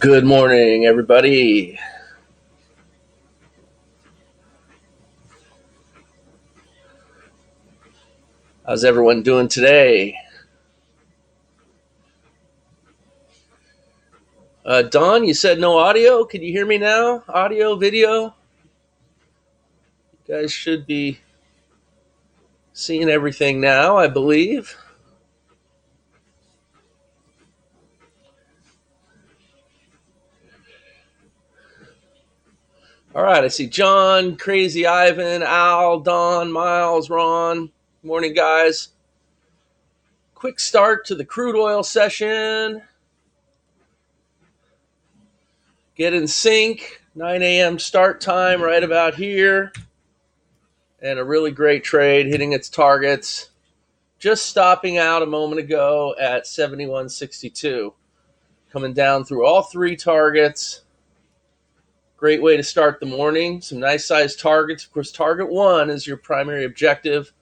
Good morning, everybody. How's everyone doing today? Don, you said no audio. Can you hear me now? Audio, video? You guys should be seeing everything now, I believe. All right, I see John, Crazy Ivan, Al, Don, Miles, Ron. Morning, guys. Quick start to the crude oil session. Get in sync. 9 a.m. start time right about here. And a really great trade hitting its targets. Just stopping out a moment ago at 71.62. Coming down through all three targets. Great way to start the morning. Some nice sized targets. Of course, target one is your primary objective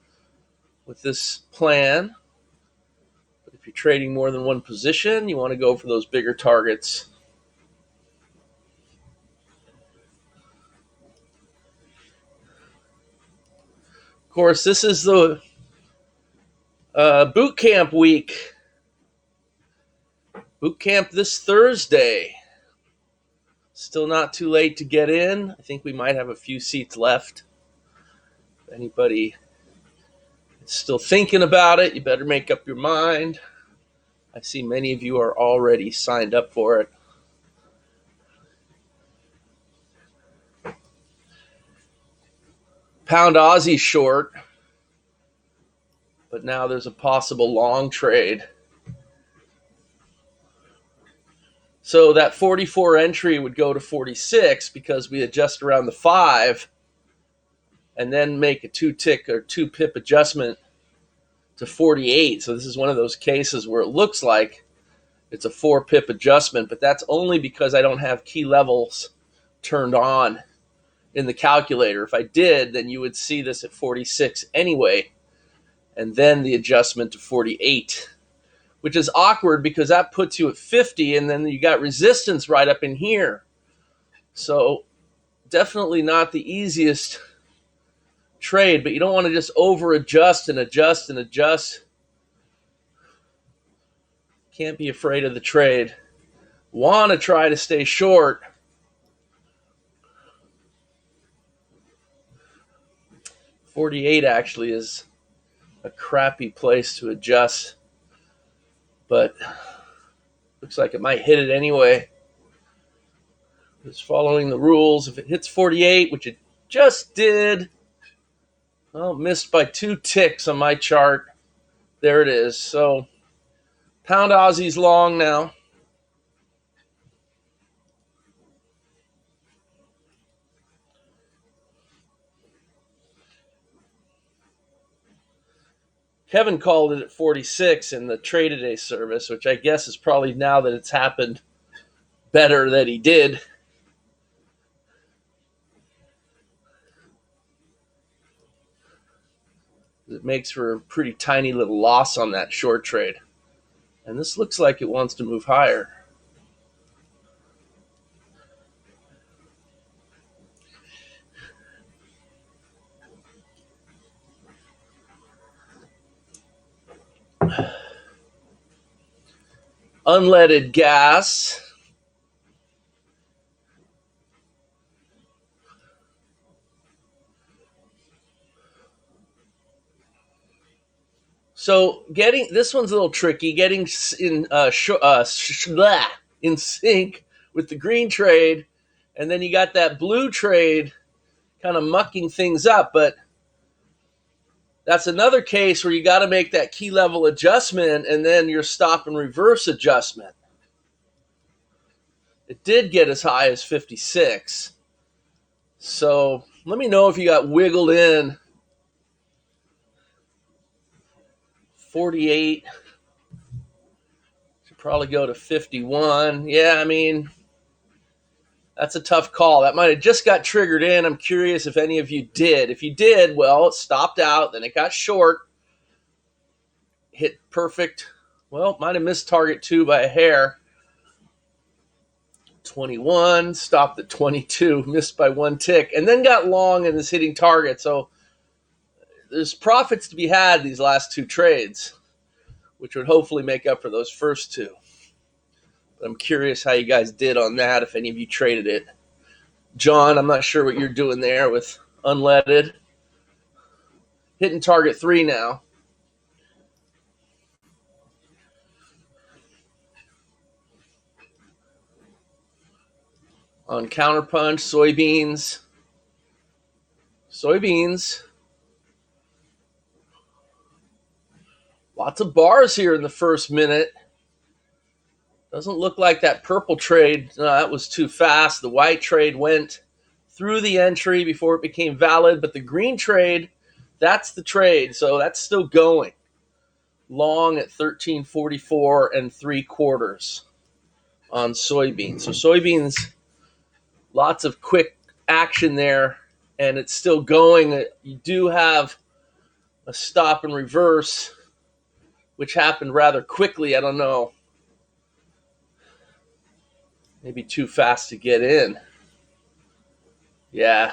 with this plan. But if you're trading more than one position, you want to go for those bigger targets. Of course, this is the boot camp week. Boot camp this Thursday. Still not too late to get in. I think we might have a few seats left. If anybody is still thinking about it, you better make up your mind. I see many of you are already signed up for it. Pound Aussie short, but now there's a possible long trade. So that 44 entry would go to 46 because we adjust around the 5 and then make a 2-tick or 2-pip adjustment to 48. So this is one of those cases where it looks like it's a 4-pip adjustment, but that's only because I don't have key levels turned on in the calculator. If I did, then you would see this at 46 anyway, and then the adjustment to 48, which is awkward because that puts you at 50, and then you got resistance right up in here. So definitely not the easiest trade, but you don't want to just over adjust and adjust and adjust. Can't be afraid of the trade. Want to try to stay short. $48 actually is a crappy place to adjust, but looks like it might hit it anyway. Just following the rules. If it hits 48, which it just did, well, missed by 2 ticks on my chart. There it is. So pound Aussie's long now. Kevin called it at 46 in the trade a day service, which I guess is probably, now that it's happened, better that he did. It makes for a pretty tiny little loss on that short trade. And this looks like it wants to move higher. Unleaded gas. So getting this one's a little tricky. Getting in sync with the green trade, and then you got that blue trade kind of mucking things up. But that's another case where you got to make that key level adjustment and then your stop and reverse adjustment. It did get as high as 56. So let me know if you got wiggled in. 48. Should probably go to 51. Yeah, I mean, that's a tough call. That might have just got triggered in. I'm curious if any of you did. If you did, well, it stopped out, then it got short, hit perfect. Well, might have missed target 2 by a hair. 21, stopped at 22, missed by one tick, and then got long and is hitting target. So there's profits to be had these last two trades, which would hopefully make up for those first two. But I'm curious how you guys did on that, if any of you traded it. John, I'm not sure what you're doing there with unleaded. Hitting target 3 now. On counterpunch, soybeans. Lots of bars here in the first minute. Doesn't look like that purple trade, that was too fast. The white trade went through the entry before it became valid, but the green trade, that's the trade, so that's still going. Long at 13.44 3/4 on soybeans. So soybeans, lots of quick action there, and it's still going. You do have a stop and reverse, which happened rather quickly. I don't know. Maybe too fast to get in. Yeah.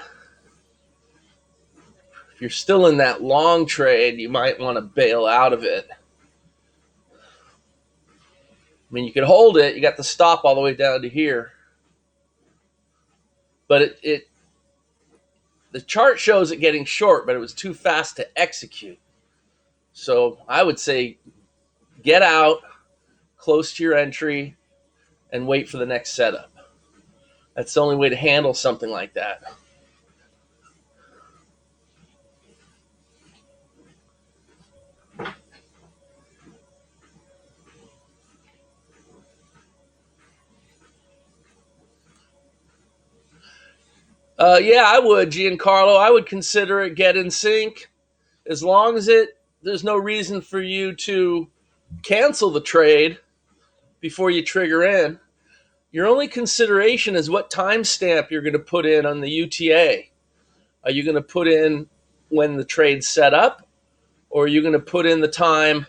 If you're still in that long trade, you might want to bail out of it. I mean, you could hold it. You got the stop all the way down to here. But the chart shows it getting short, but it was too fast to execute. So I would say get out close to your entry and wait for the next setup. That's the only way to handle something like that. Yeah, I would, Giancarlo. I would consider it get in sync, as long as there's no reason for you to cancel the trade before you trigger in. Your only consideration is what timestamp you're going to put in on the UTA. Are you going to put in when the trade's set up, or are you going to put in the time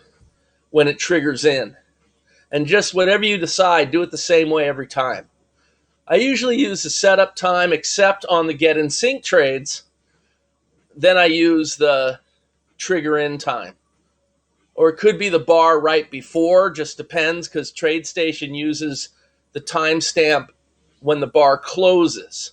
when it triggers in? And just whatever you decide, do it the same way every time. I usually use the setup time, except on the get in sync trades. Then I use the trigger in time. Or it could be the bar right before, just depends, because TradeStation uses the timestamp when the bar closes.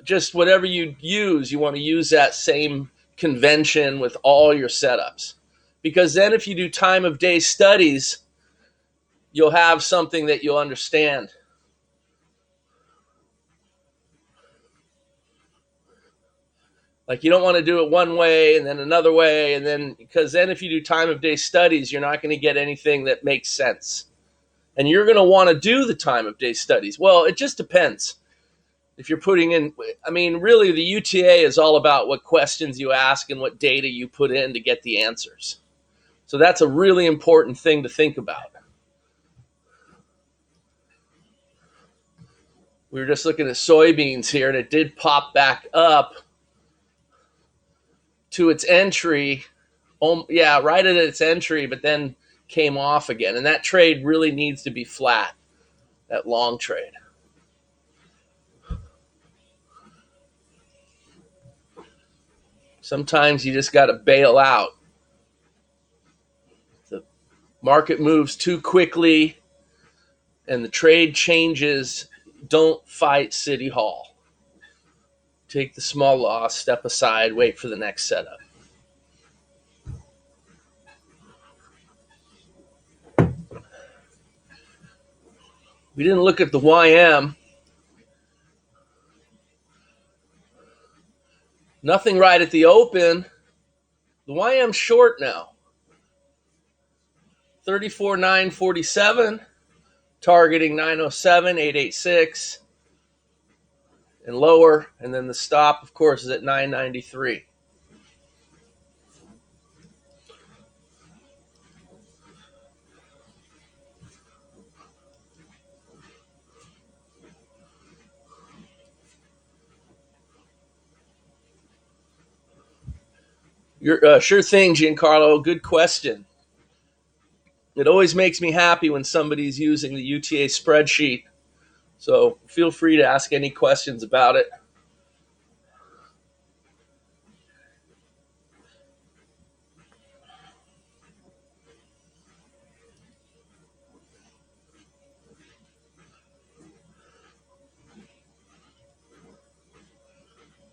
Just whatever you use, you want to use that same convention with all your setups. Because then if you do time of day studies, you'll have something that you'll understand. Like, you don't want to do it one way and then another way, and then, because then if you do time of day studies, you're not going to get anything that makes sense. And you're going to want to do the time of day studies. Well, it just depends. If you're putting in, I mean, really the UTA is all about what questions you ask and what data you put in to get the answers. So that's a really important thing to think about. We were just looking at soybeans here, and it did pop back up to its entry. Yeah, right at its entry, but then came off again. And that trade really needs to be flat, that long trade. Sometimes you just got to bail out. The market moves too quickly and the trade changes. Don't fight City Hall. Take the small loss, step aside, wait for the next setup. We didn't look at the YM. Nothing right at the open. The YM short now. 34,947, targeting 907, 886, and lower. And then the stop, of course, is at 993. Sure thing, Giancarlo. Good question. It always makes me happy when somebody's using the UTA spreadsheet So feel free to ask any questions about it.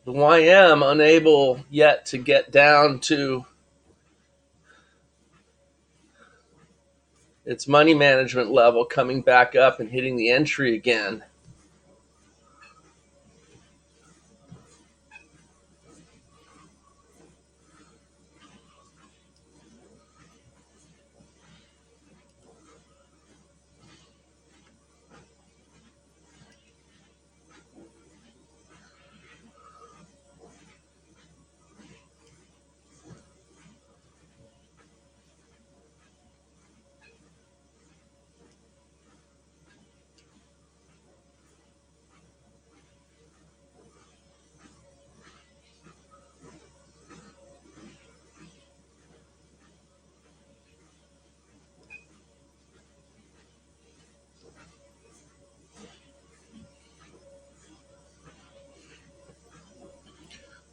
The YM unable yet to get down to its money management level, coming back up and hitting the entry again.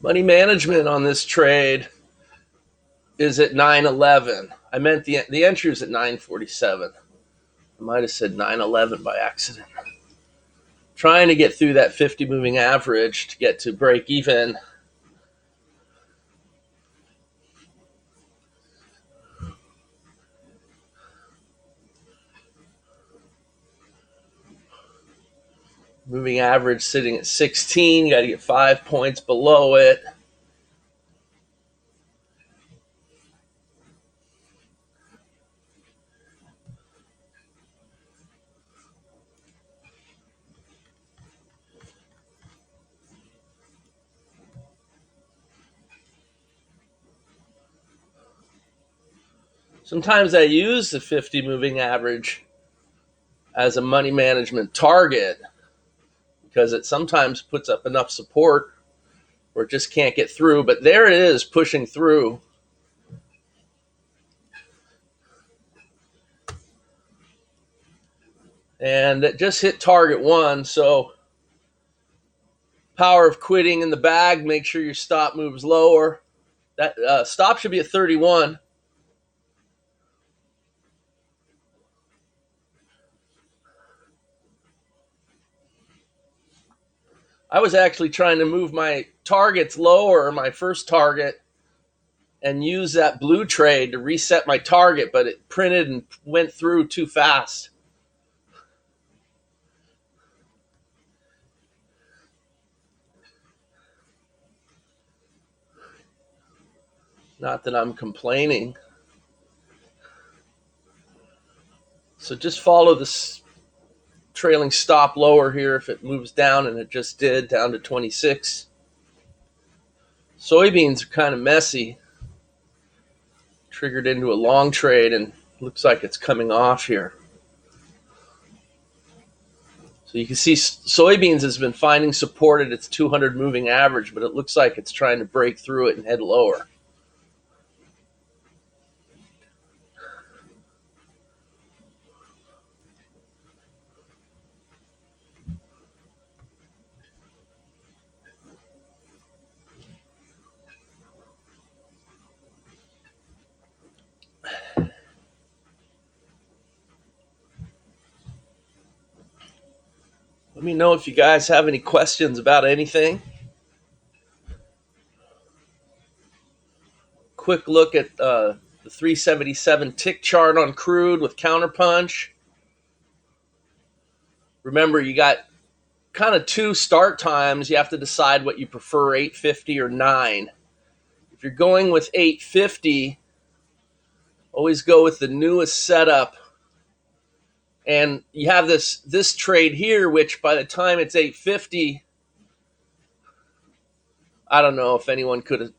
Money management on this trade is at 911. I meant the entry was at 947. I might have said 911 by accident. Trying to get through that 50 moving average to get to break even. Moving average sitting at 16. You got to get 5 points below it. Sometimes I use the 50 moving average as a money management target because it sometimes puts up enough support where it just can't get through. But there it is, pushing through. And it just hit target one. So power of quitting in the bag. Make sure your stop moves lower. That stop should be at 31. I was actually trying to move my targets lower, my first target, and use that blue trade to reset my target, but it printed and went through too fast. Not that I'm complaining. So just follow this trailing stop lower here if it moves down, and it just did, down to 26. Soybeans are kind of messy. Triggered into a long trade and looks like it's coming off here. So you can see soybeans has been finding support at its 200 moving average, but it looks like it's trying to break through it and head lower. Let me know if you guys have any questions about anything. Quick look at the 377 tick chart on crude with counterpunch. Remember, you got kind of two start times. You have to decide what you prefer, 850 or 9. If you're going with 850, always go with the newest setup. And you have this trade here, which by the time it's 850, I don't know if anyone could have,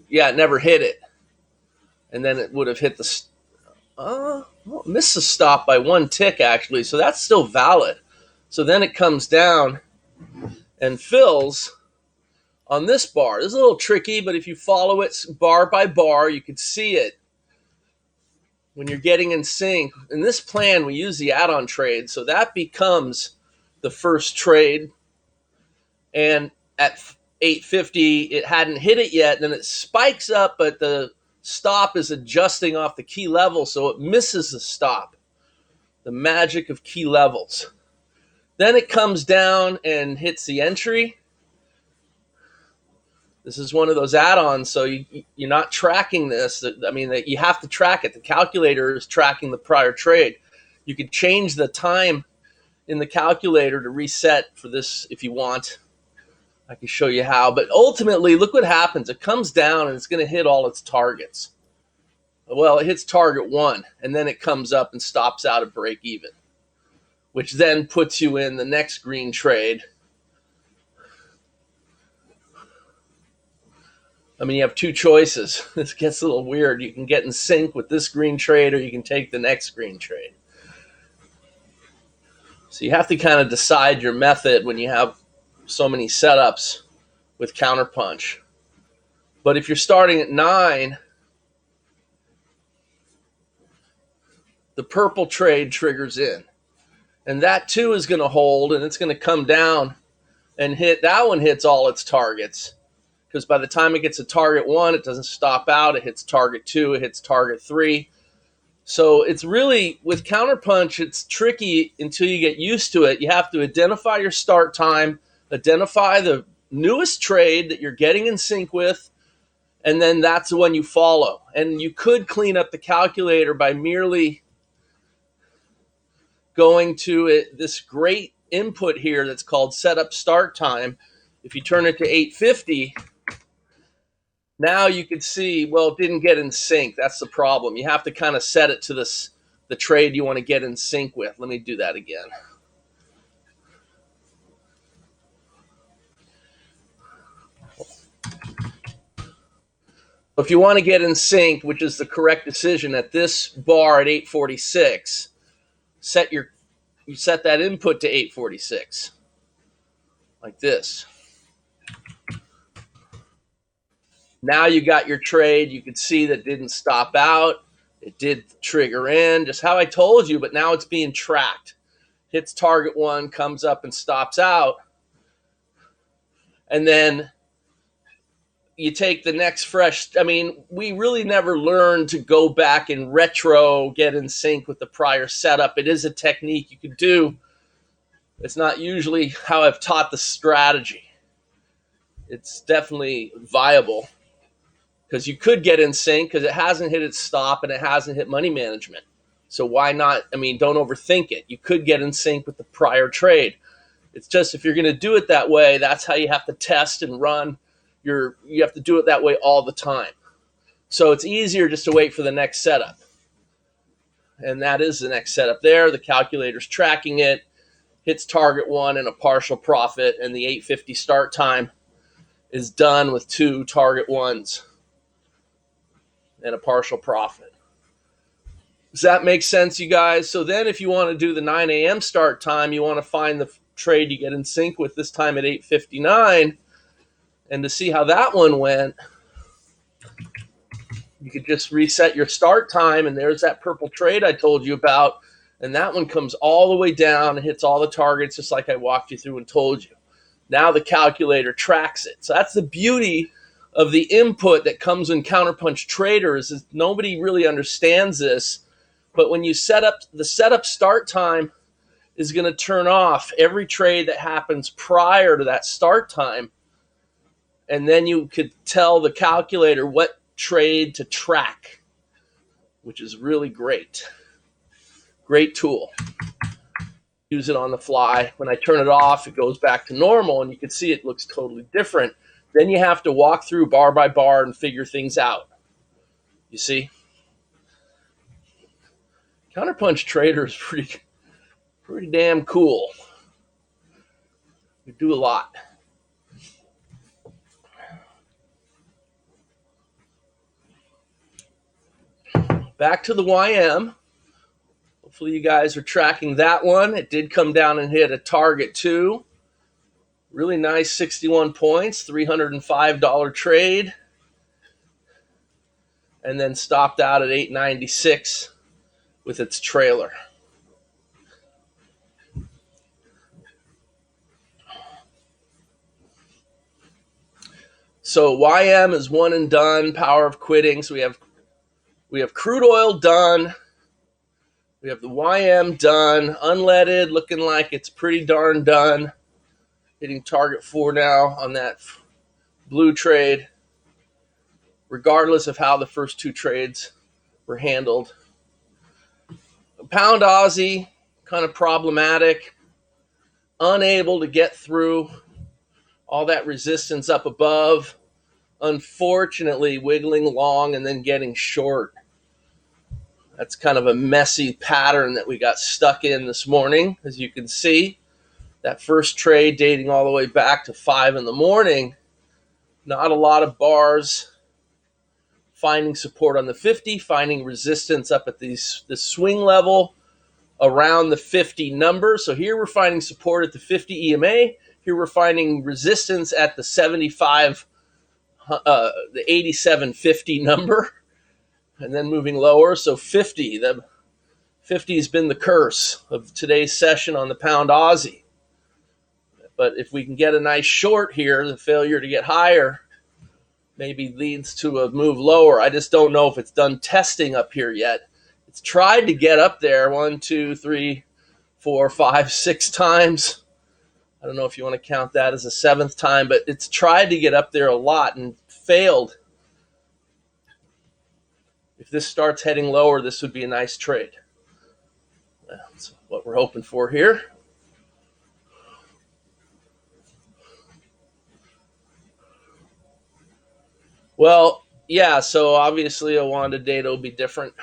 it never hit it. And then it would have hit missed the stop by one tick, actually. So that's still valid. So then it comes down and fills on this bar. This is a little tricky, but if you follow it bar by bar, you can see it when you're getting in sync. In this plan, we use the add-on trade, so that becomes the first trade, and at 850 it hadn't hit it yet. Then it spikes up, but the stop is adjusting off the key level, so it misses the stop. The magic of key levels. Then it comes down and hits the entry. This is one of those add-ons, so you're not tracking this. I mean, you have to track it. The calculator is tracking the prior trade. You could change the time in the calculator to reset for this if you want. I can show you how. But ultimately, look what happens. It comes down and it's going to hit all its targets. Well, it hits target 1, and then it comes up and stops out at break even, which then puts you in the next green trade. I mean, you have two choices. This gets a little weird. You can get in sync with this green trade, or you can take the next green trade. So you have to kind of decide your method when you have so many setups with counterpunch. But if you're starting at 9, the purple trade triggers in. And that too is going to hold, and it's going to come down and hit. That one hits all its targets, because by the time it gets to target 1, it doesn't stop out. It hits target 2, it hits target 3. So it's really, with counterpunch, it's tricky until you get used to it. You have to identify your start time, identify the newest trade that you're getting in sync with, and then that's the one you follow. And you could clean up the calculator by merely going to this great input here that's called setup start time. If you turn it to 850, now you can see, well, it didn't get in sync. That's the problem. You have to kind of set it to the trade you want to get in sync with. Let me do that again. If you want to get in sync, which is the correct decision at this bar at 846, you set that input to 846, like this. Now you got your trade. You can see that didn't stop out. It did trigger in, just how I told you, but now it's being tracked. Hits target 1, comes up and stops out. And then you take the next fresh. I mean, we really never learned to go back and retro get in sync with the prior setup. It is a technique you could do. It's not usually how I've taught the strategy. It's definitely viable, because you could get in sync, because it hasn't hit its stop and it hasn't hit money management. So why not? I mean, don't overthink it. You could get in sync with the prior trade. It's just, if you're going to do it that way, that's how you have to test and run. You have to do it that way all the time. So it's easier just to wait for the next setup. And that is the next setup there. The calculator's tracking it, hits target 1 and a partial profit, and the 850 start time is done with 2 target 1s and a partial profit. Does that make sense, you guys? So then if you want to do the 9 a.m. start time, you want to find the trade you get in sync with, this time at 8:59. And to see how that one went, you could just reset your start time, and there's that purple trade I told you about. And that one comes all the way down and hits all the targets, just like I walked you through and told you. Now the calculator tracks it. So that's the beauty of the input that comes in counterpunch traders, is nobody really understands this. But when you set up, the setup start time is going to turn off every trade that happens prior to that start time. And then you could tell the calculator what trade to track, which is really great. Great tool. Use it on the fly. When I turn it off, it goes back to normal, and you can see it looks totally different. Then you have to walk through bar by bar and figure things out. You see? Counterpunch Trader is pretty damn cool. We do a lot. Back to the YM. Hopefully you guys are tracking that one. It did come down and hit a target 2. Really nice 61 points, $305 trade. And then stopped out at 896 with its trailer. So YM is one and done, power of quitting. So we have crude oil done. We have the YM done, unleaded, looking like it's pretty darn done. Hitting target 4 now on that blue trade, regardless of how the first 2 trades were handled. Pound Aussie, kind of problematic, unable to get through all that resistance up above. Unfortunately, wiggling long and then getting short. That's kind of a messy pattern that we got stuck in this morning, as you can see. That first trade dating all the way back to 5 in the morning. Not a lot of bars. Finding support on the 50, finding resistance up at the swing level around the 50 number. So here we're finding support at the 50 EMA. Here we're finding resistance at the 75, the 8750 number, and then moving lower. So 50, the 50 has been the curse of today's session on the pound Aussie. But if we can get a nice short here, the failure to get higher maybe leads to a move lower. I just don't know if it's done testing up here yet. It's tried to get up there 1, 2, 3, 4, 5, 6 times. I don't know if you want to count that as a 7th time, but it's tried to get up there a lot and failed. If this starts heading lower, this would be a nice trade. That's what we're hoping for here. Well, yeah, so obviously a Wanda data will be different.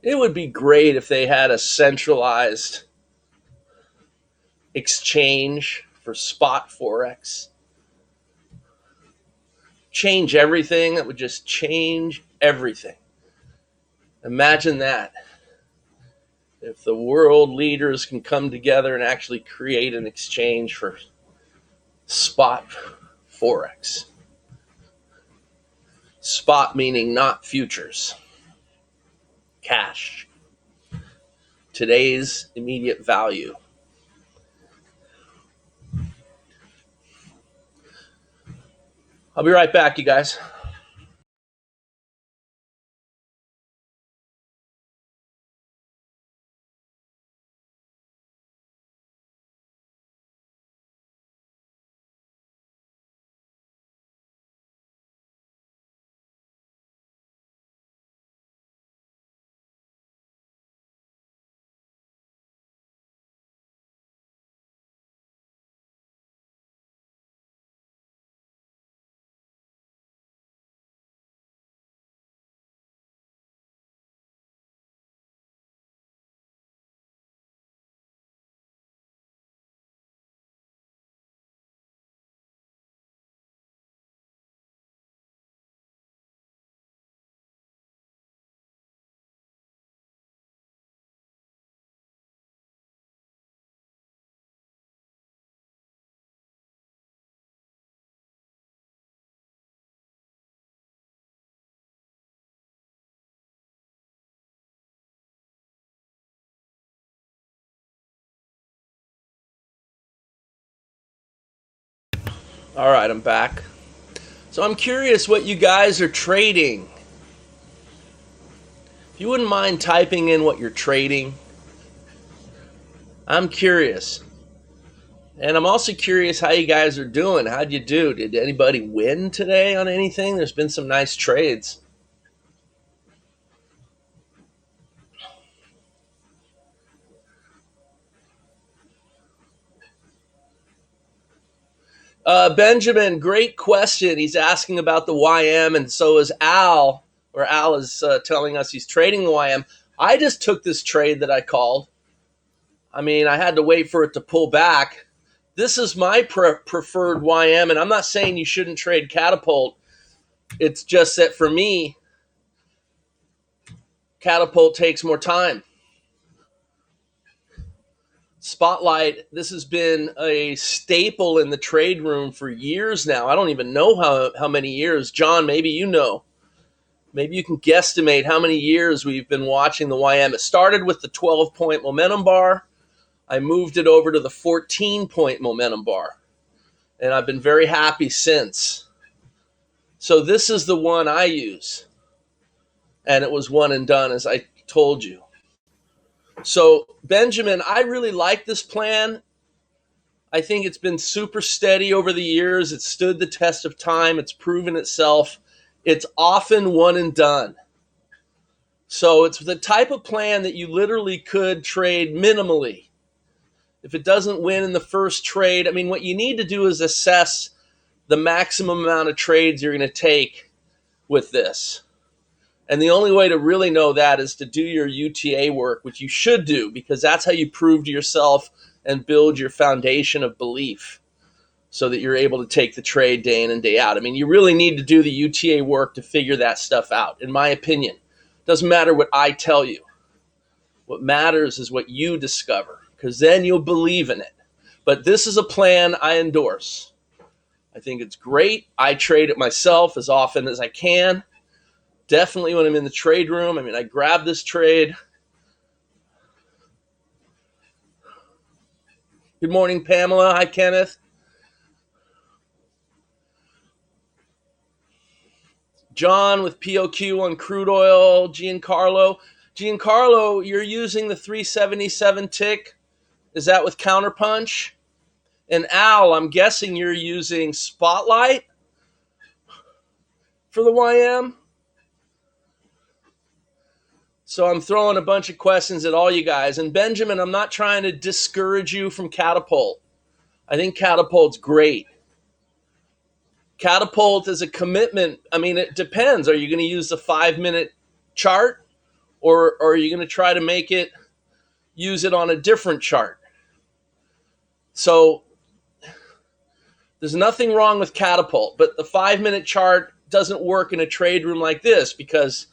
It would be great if they had a centralized exchange for spot Forex. Change everything. That would just change everything. Imagine that. If the world leaders can come together and actually create an exchange for spot Forex. Spot meaning not futures. Cash. Today's immediate value. I'll be right back, you guys. All right, I'm back. So I'm curious what you guys are trading. If you wouldn't mind typing in what you're trading, I'm curious. And I'm also curious how you guys are doing. How'd you do? Did anybody win today on anything? There's been some nice trades. Benjamin, great question. He's asking about the YM, and so is Al, or Al is telling us he's trading the YM. I just took this trade that I called. I mean, I had to wait for it to pull back. This is my preferred YM, and I'm not saying you shouldn't trade Catapult. It's just that for me, Catapult takes more time. Spotlight, this has been a staple in the trade room for years now. I don't even know how many years. John, maybe you know. Maybe you can guesstimate how many years we've been watching the YM. It started with the 12-point momentum bar. I moved it over to the 14-point momentum bar, and I've been very happy since. So this is the one I use, and it was one and done, as I told you. So Benjamin, I really like this plan. I think it's been super steady over the years. It's stood the test of time. It's proven itself. It's often one and done. So it's the type of plan that you literally could trade minimally. If it doesn't win in the first trade, I mean, what you need to do is assess the maximum amount of trades you're going to take with this. And the only way to really know that is to do your UTA work, which you should do, because that's how you prove to yourself and build your foundation of belief so that you're able to take the trade day in and day out. I mean, you really need to do the UTA work to figure that stuff out, in my opinion. It doesn't matter what I tell you. What matters is what you discover, because then you'll believe in it. But this is a plan I endorse. I think it's great. I trade it myself as often as I can. Definitely when I'm in the trade room. I mean, I grab this trade. Good morning, Pamela. Hi, Kenneth. John with POQ on crude oil. Giancarlo. Giancarlo, you're using the 377 tick. Is that with counterpunch? And Al, I'm guessing you're using Spotlight for the YM. So I'm throwing a bunch of questions at all you guys. And Benjamin, I'm not trying to discourage you from Catapult. I think Catapult's great. Catapult is a commitment. I mean, it depends. Are you going to use the 5-minute chart, or are you going to try to use it on a different chart? So there's nothing wrong with Catapult, but the 5-minute chart doesn't work in a trade room like this because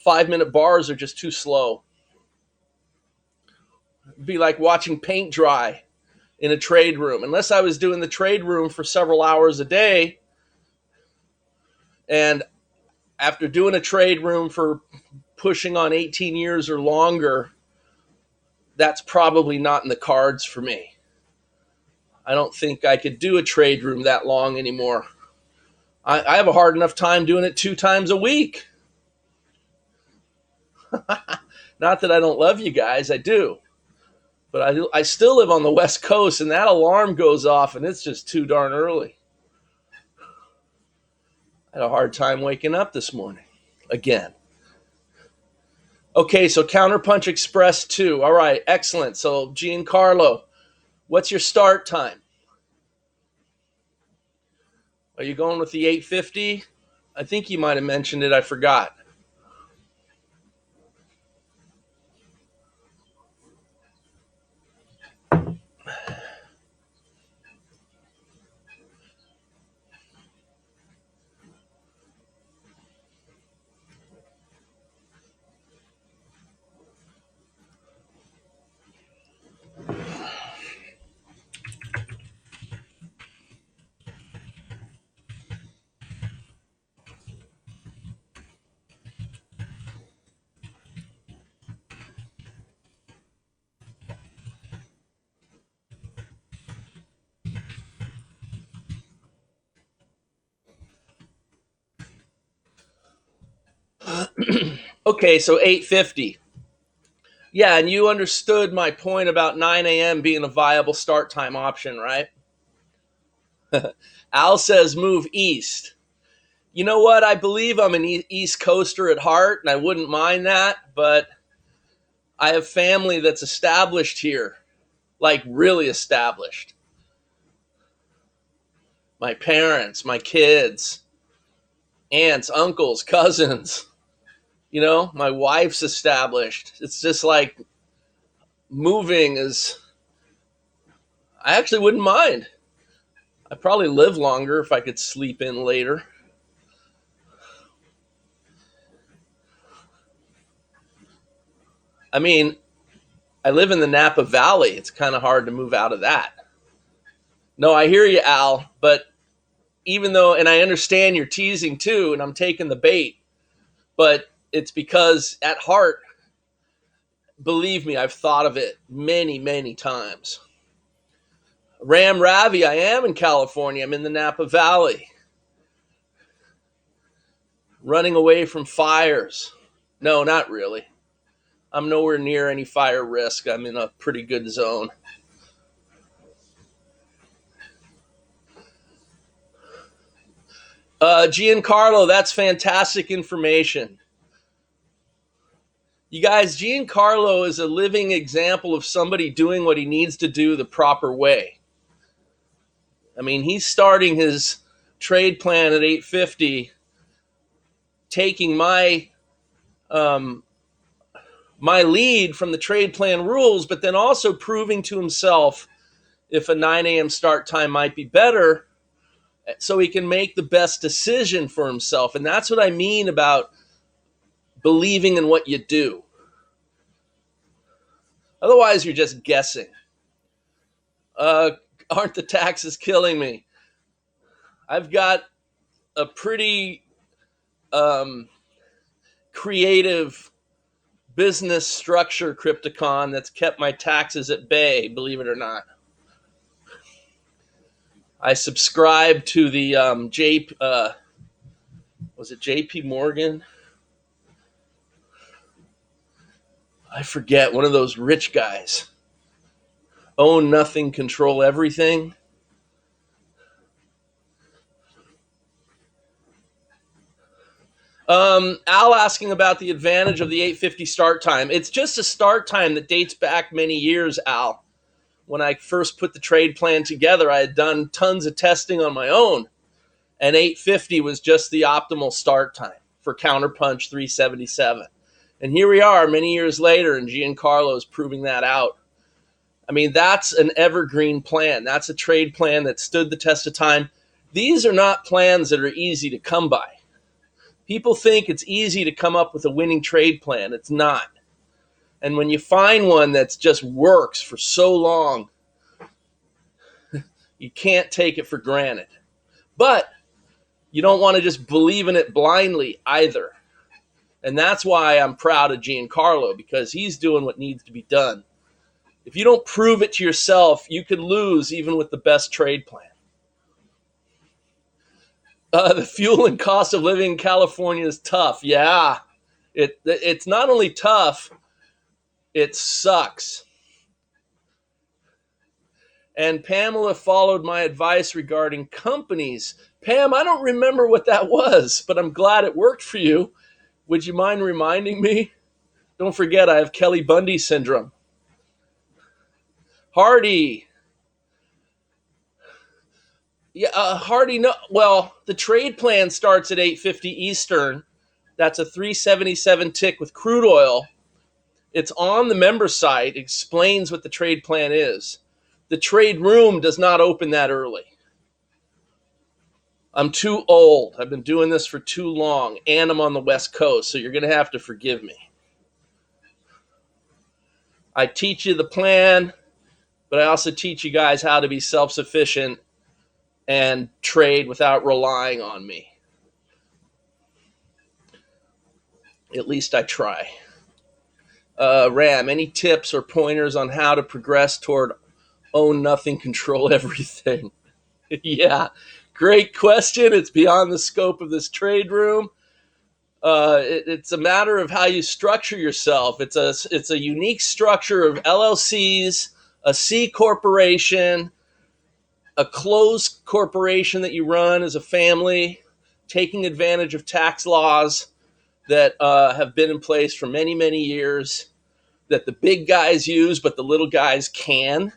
5-minute bars are just too slow. It'd be like watching paint dry in a trade room. Unless I was doing the trade room for several hours a day, and after doing a trade room for pushing on 18 years or longer, that's probably not in the cards for me. I don't think I could do a trade room that long anymore. I have a hard enough time doing it 2 times a week. Not that I don't love you guys, I do. But I still live on the West Coast, and that alarm goes off, and it's just too darn early. I had a hard time waking up this morning again. Okay, so Counterpunch Express 2. All right, excellent. So Giancarlo, what's your start time? Are you going with the 850? I think you might have mentioned it. I forgot. Okay, so 850. Yeah, and you understood my point about 9 a.m. being a viable start time option, right? Al says move east. You know what? I believe I'm an East Coaster at heart, and I wouldn't mind that, but I have family that's established here, like really established. My parents, my kids, aunts, uncles, cousins. You know, my wife's established. It's just like moving is, I actually wouldn't mind. I'd probably live longer if I could sleep in later. I mean, I live in the Napa Valley. It's kind of hard to move out of that. No, I hear you, Al, but even though, and I understand you're teasing too, and I'm taking the bait, But it's because at heart, believe me, I've thought of it many, many times. Ram Ravi, I am in California. I'm in the Napa Valley, running away from fires. No, not really. I'm nowhere near any fire risk. I'm in a pretty good zone. Giancarlo, that's fantastic information. You guys, Giancarlo is a living example of somebody doing what he needs to do the proper way. I mean, he's starting his trade plan at 850, taking my my lead from the trade plan rules, but then also proving to himself if a 9 a.m. start time might be better so he can make the best decision for himself. And that's what I mean about believing in what you do. Otherwise, you're just guessing. Aren't the taxes killing me? I've got a pretty creative business structure, Crypticon, that's kept my taxes at bay, believe it or not. I subscribe to the was it JP Morgan? I forget, one of those rich guys. Own nothing, control everything. Al asking about the advantage of the 8:50 start time. It's just a start time that dates back many years, Al. When I first put the trade plan together, I had done tons of testing on my own, and 8:50 was just the optimal start time for Counterpunch 377. And here we are many years later, and Giancarlo is proving that out. I mean, that's an evergreen plan. That's a trade plan that stood the test of time. These are not plans that are easy to come by. People think it's easy to come up with a winning trade plan. It's not. And when you find one that just works for so long, you can't take it for granted. But you don't want to just believe in it blindly either. And that's why I'm proud of Giancarlo, because he's doing what needs to be done. If you don't prove it to yourself, you could lose even with the best trade plan. The fuel and cost of living in California is tough. Yeah, it's not only tough, it sucks. And Pamela followed my advice regarding companies. Pam, I don't remember what that was, but I'm glad it worked for you. Would you mind reminding me? Don't forget, I have Kelly Bundy syndrome. Hardy. Yeah, Hardy. No, well, the trade plan starts at 8:50 Eastern. That's a 377 tick with crude oil. It's on the member site. It explains what the trade plan is. The trade room does not open that early. I'm too old. I've been doing this for too long, and I'm on the West Coast, so you're going to have to forgive me. I teach you the plan, but I also teach you guys how to be self-sufficient and trade without relying on me. At least I try. Ram, any tips or pointers on how to progress toward own nothing, control everything? Yeah, great question. It's beyond the scope of this trade room. It's a matter of how you structure yourself. It's a unique structure of LLCs, a C corporation, a closed corporation that you run as a family, taking advantage of tax laws that have been in place for many, many years, that the big guys use, but the little guys can,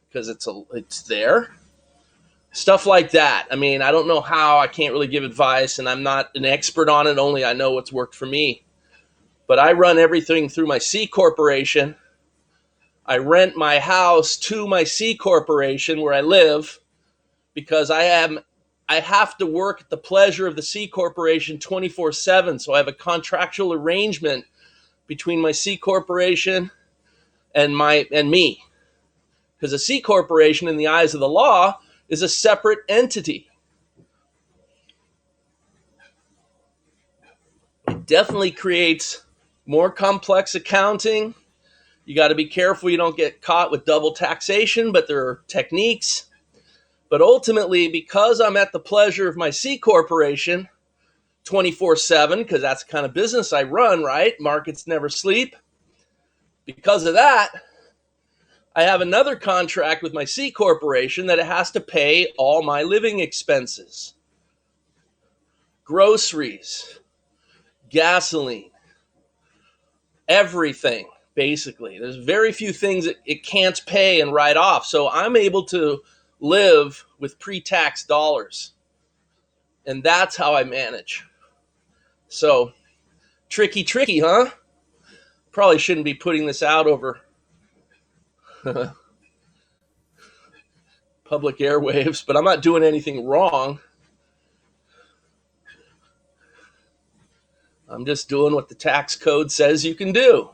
because it's there. Stuff like that. I mean, I don't know how. I can't really give advice, and I'm not an expert on it. Only I know what's worked for me. But I run everything through my C corporation. I rent my house to my C corporation where I live, because I have to work at the pleasure of the C corporation 24/7. So I have a contractual arrangement between my C corporation and me, because a C corporation, in the eyes of the law, is a separate entity. Definitely creates more complex accounting. You got to be careful you don't get caught with double taxation, but there are techniques. But ultimately, because I'm at the pleasure of my C corporation 24/7, because that's the kind of business I run, right? Markets never sleep. Because of that, I have another contract with my C corporation that it has to pay all my living expenses, groceries, gasoline, everything, basically. There's very few things that it can't pay and write off. So I'm able to live with pre-tax dollars. And that's how I manage. So tricky, huh? Probably shouldn't be putting this out over public airwaves, but I'm not doing anything wrong. I'm just doing what the tax code says you can do.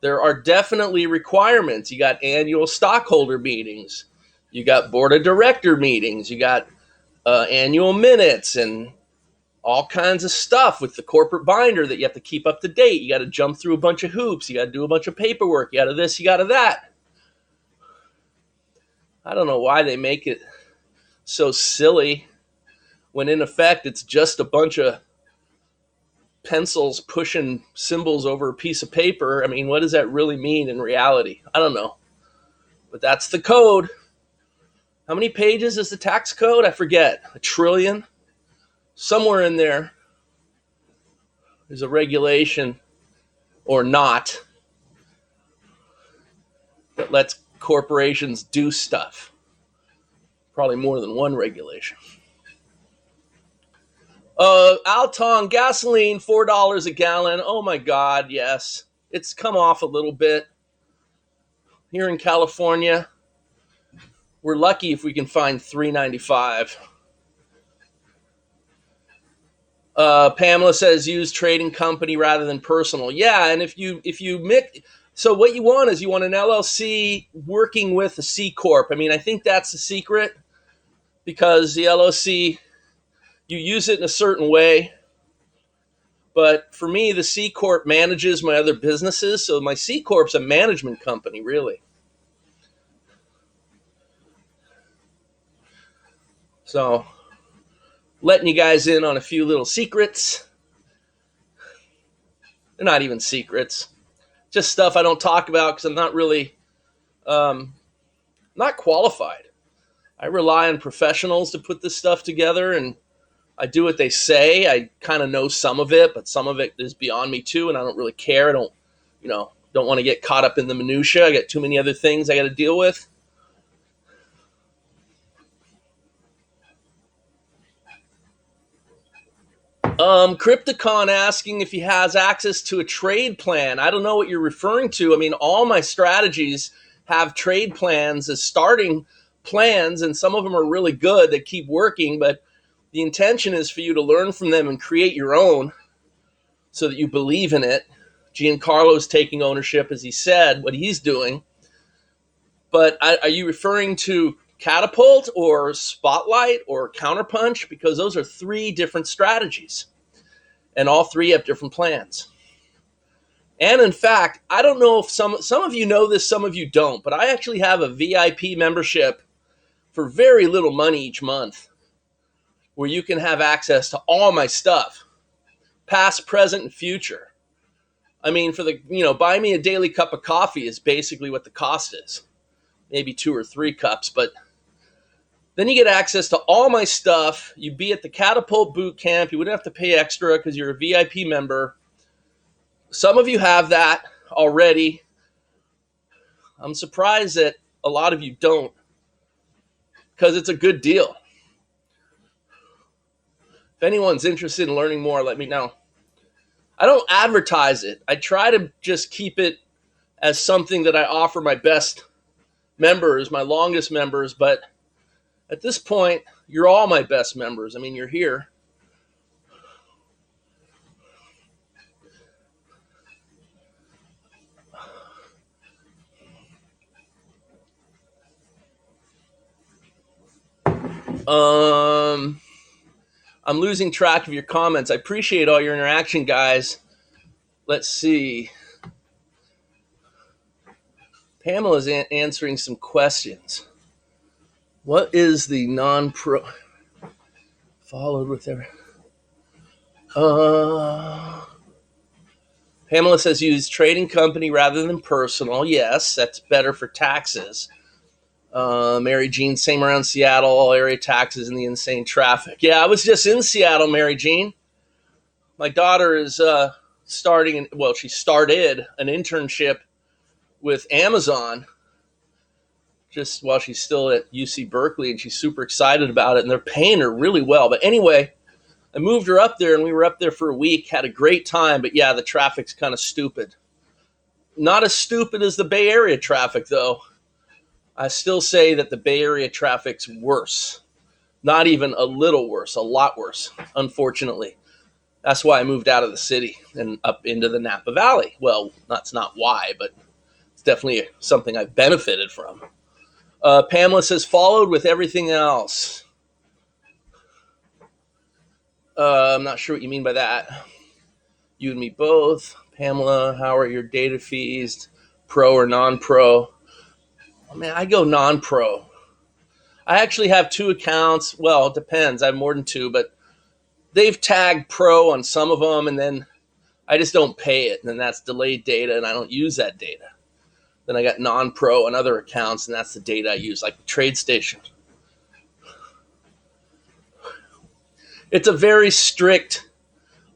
There are definitely requirements. You got annual stockholder meetings. You got board of director meetings. You got annual minutes and all kinds of stuff with the corporate binder that you have to keep up to date. You got to jump through a bunch of hoops. You got to do a bunch of paperwork. You got to this, you got to that. I don't know why they make it so silly when in effect it's just a bunch of pencils pushing symbols over a piece of paper. I mean, what does that really mean in reality? I don't know. But that's the code. How many pages is the tax code? I forget. 1 trillion? Somewhere in there is a regulation or not that lets corporations do stuff. Probably more than one regulation. Alton gasoline, $4 a gallon. Oh my God, yes. It's come off a little bit. Here in California, we're lucky if we can find $3.95. Pamela says use trading company rather than personal. Yeah, and if you mix, so what you want is you want an LLC working with a C corp. I mean, I think that's the secret, because the LLC, you use it in a certain way. But for me, the C corp manages my other businesses, so my C corp's a management company, really. So, letting you guys in on a few little secrets. They're not even secrets, just stuff I don't talk about because I'm not really not qualified. I rely on professionals to put this stuff together, and I do what they say. I kind of know some of it, but some of it is beyond me too, and I don't really care. I don't, don't want to get caught up in the minutia. I got too many other things I got to deal with. Crypticon asking if he has access to a trade plan. I don't know what you're referring to. I mean, all my strategies have trade plans as starting plans, and some of them are really good. They keep working, but the intention is for you to learn from them and create your own so that you believe in it. Giancarlo's taking ownership, as he said, what he's doing. But are you referring to Catapult or Spotlight or Counterpunch? Because those are 3 different strategies, and all 3 have different plans. And in fact, I don't know if some of you know this, some of you don't, but I actually have a VIP membership for very little money each month, where you can have access to all my stuff, past, present, and future. I mean, for the, buy me a daily cup of coffee is basically what the cost is. Maybe 2 or 3 cups, but then you get access to all my stuff. You'd be at the Catapult boot camp. You wouldn't have to pay extra because you're a VIP member. Some of you have that already. I'm surprised that a lot of you don't, because it's a good deal. If anyone's interested in learning more, let me know. I don't advertise it. I try to just keep it as something that I offer my best members, my longest members, but at this point, you're all my best members. I mean, you're here. I'm losing track of your comments. I appreciate all your interaction, guys. Let's see. Pamela's answering some questions. What is the non-pro? Followed with every. Pamela says use trading company rather than personal. Yes, that's better for taxes. Mary Jean, same around Seattle, all area taxes and the insane traffic. Yeah, I was just in Seattle, Mary Jean. My daughter is she started an internship with Amazon just while she's still at UC Berkeley, and she's super excited about it, and they're paying her really well. But anyway, I moved her up there, and we were up there for a week, had a great time. But yeah, the traffic's kind of stupid. Not as stupid as the Bay Area traffic, though. I still say that the Bay Area traffic's worse. Not even a little worse, a lot worse, unfortunately. That's why I moved out of the city and up into the Napa Valley. Well, that's not why, but it's definitely something I've benefited from. Pamela says, followed with everything else. I'm not sure what you mean by that. You and me both. Pamela, how are your data fees? Pro or non-pro? Oh, man, I go non-pro. I actually have 2 accounts. Well, it depends. I have more than 2, but they've tagged pro on some of them, and then I just don't pay it. And then that's delayed data, and I don't use that data. Then I got non-pro on other accounts, and that's the data I use, like the TradeStation. It's a very strict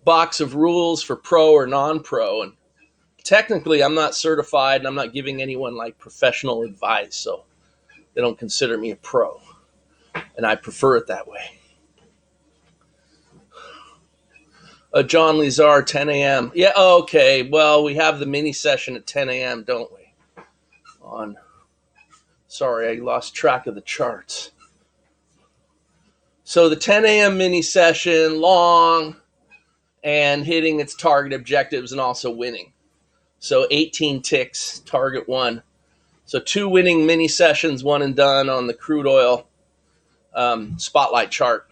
box of rules for pro or non-pro, and technically I'm not certified, and I'm not giving anyone like professional advice, so they don't consider me a pro, and I prefer it that way. John Lizar, 10 a.m. Yeah, okay. Well, we have the mini session at 10 a.m., don't we? Sorry, I lost track of the charts. So the 10 a.m. mini session, long, and hitting its target objectives and also winning. So 18 ticks, target 1. So 2 winning mini sessions, 1 and done on the crude oil spotlight chart.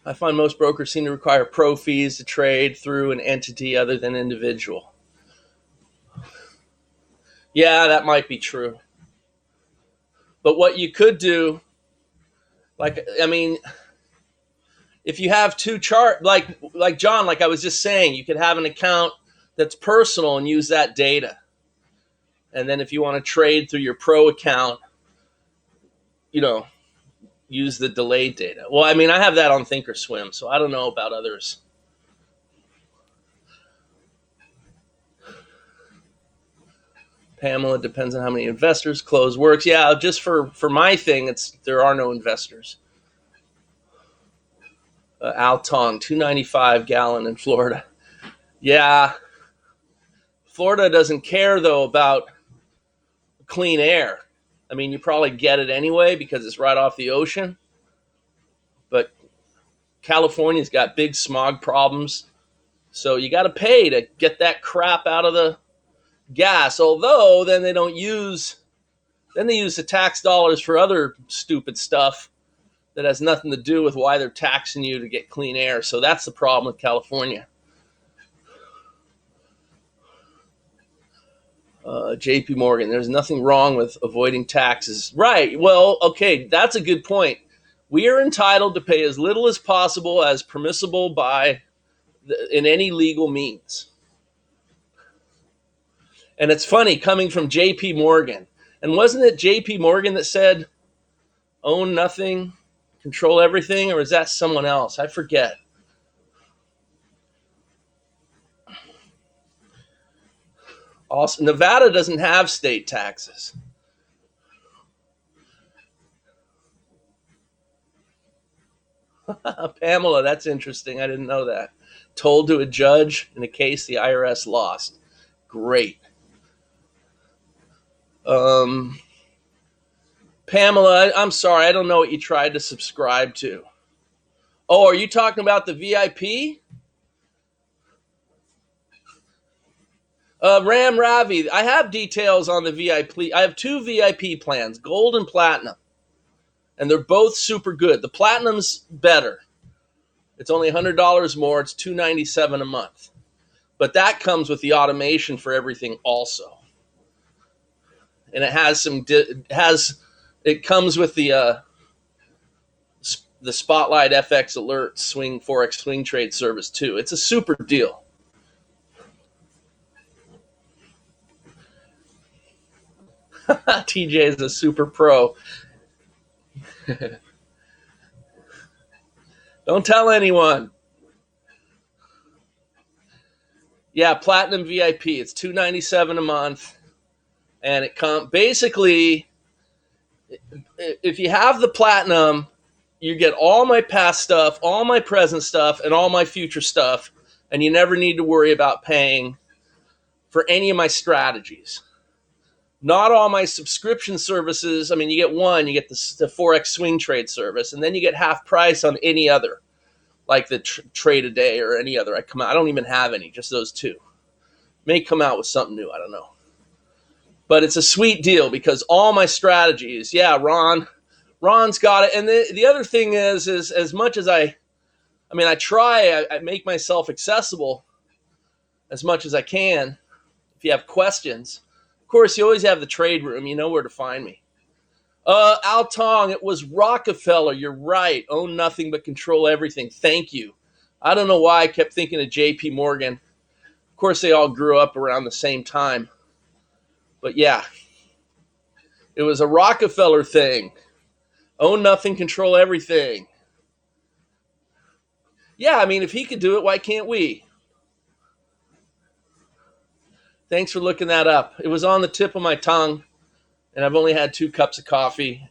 I find most brokers seem to require pro fees to trade through an entity other than individual. Yeah, that might be true. But what you could do, if you have 2 chart, like John, like I was just saying, you could have an account that's personal and use that data. And then if you want to trade through your pro account, use the delayed data. Well, I have that on Thinkorswim, so I don't know about others. Pamela, depends on how many investors. Close works. Yeah, just for my thing, there are no investors. Alton, $2.95 gallon in Florida. Yeah, Florida doesn't care though about clean air. You probably get it anyway because it's right off the ocean. But California's got big smog problems, so you got to pay to get that crap out of the gas. Although then they use the tax dollars for other stupid stuff that has nothing to do with why they're taxing you to get clean air. So that's the problem with California. JP Morgan, there's nothing wrong with avoiding taxes. Right. Well, okay, that's a good point. We are entitled to pay as little as possible as permissible in any legal means. And it's funny coming from JP Morgan. And wasn't it JP Morgan that said, own nothing, control everything? Or is that someone else? I forget. Also, Nevada doesn't have state taxes. Pamela, that's interesting. I didn't know that. Told to a judge in a case the IRS lost. Great. Pamela, I'm sorry. I don't know what you tried to subscribe to. Oh, are you talking about the VIP? Ram Ravi, I have details on the VIP. I have 2 VIP plans, gold and platinum. and they're both super good. The Platinum's better. It's only $100 more. It's $297 a month. But that comes with the automation for everything also. And it has it comes with the Spotlight FX Alert Forex swing trade service too. It's a super deal. TJ is a super pro. Don't tell anyone. Yeah, Platinum VIP. It's $297 a month, and it basically, if you have the Platinum, you get all my past stuff, all my present stuff, and all my future stuff, and you never need to worry about paying for any of my strategies. Not all my subscription services. I mean, you get one, you get the Forex swing trade service, and then you get half price on any other, like the trade a day or any other. I don't even have any, just those two. May come out with something new, I don't know. But it's a sweet deal because all my strategies, yeah, Ron's got it. And the other thing is as much as I make myself accessible as much as I can. If you have questions, of course, you always have the trade room. You know where to find me. Al Tong, it was Rockefeller. You're right. Own nothing but control everything. Thank you. I don't know why I kept thinking of JP Morgan. Of course, they all grew up around the same time. But yeah, it was a Rockefeller thing. Own nothing, control everything. Yeah, I mean, if he could do it, why can't we? Thanks for looking that up. It was on the tip of my tongue, and I've only had 2 cups of coffee,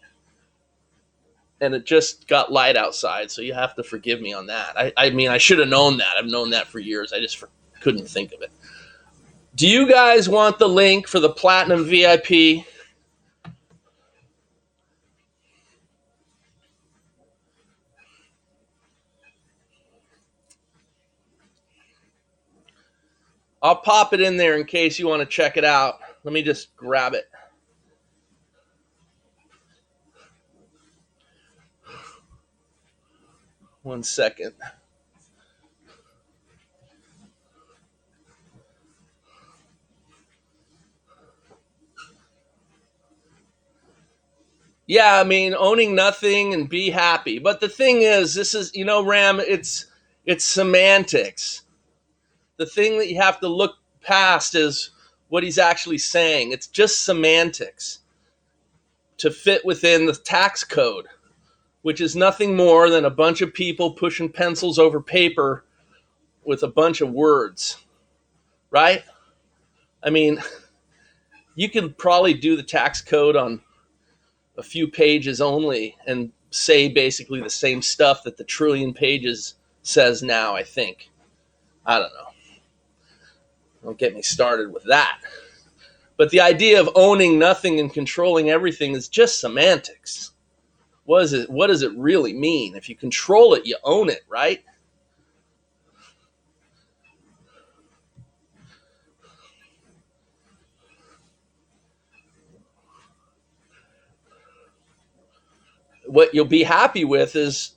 and it just got light outside, so you have to forgive me on that. I mean, I should have known that. I've known that for years. I just couldn't think of it. Do you guys want the link for the Platinum VIP? I'll pop it in there in case you want to check it out. Let me just grab it. One second. Yeah, I mean, owning nothing and be happy. But the thing is, this is, Ram, it's semantics. The thing that you have to look past is what he's actually saying. It's just semantics to fit within the tax code, which is nothing more than a bunch of people pushing pencils over paper with a bunch of words, right? I mean, you can probably do the tax code on a few pages only and say basically the same stuff that the trillion pages says now, I think. I don't know. Don't get me started with that. But the idea of owning nothing and controlling everything is just semantics. What does it really mean? If you control it, you own it, right? What you'll be happy with is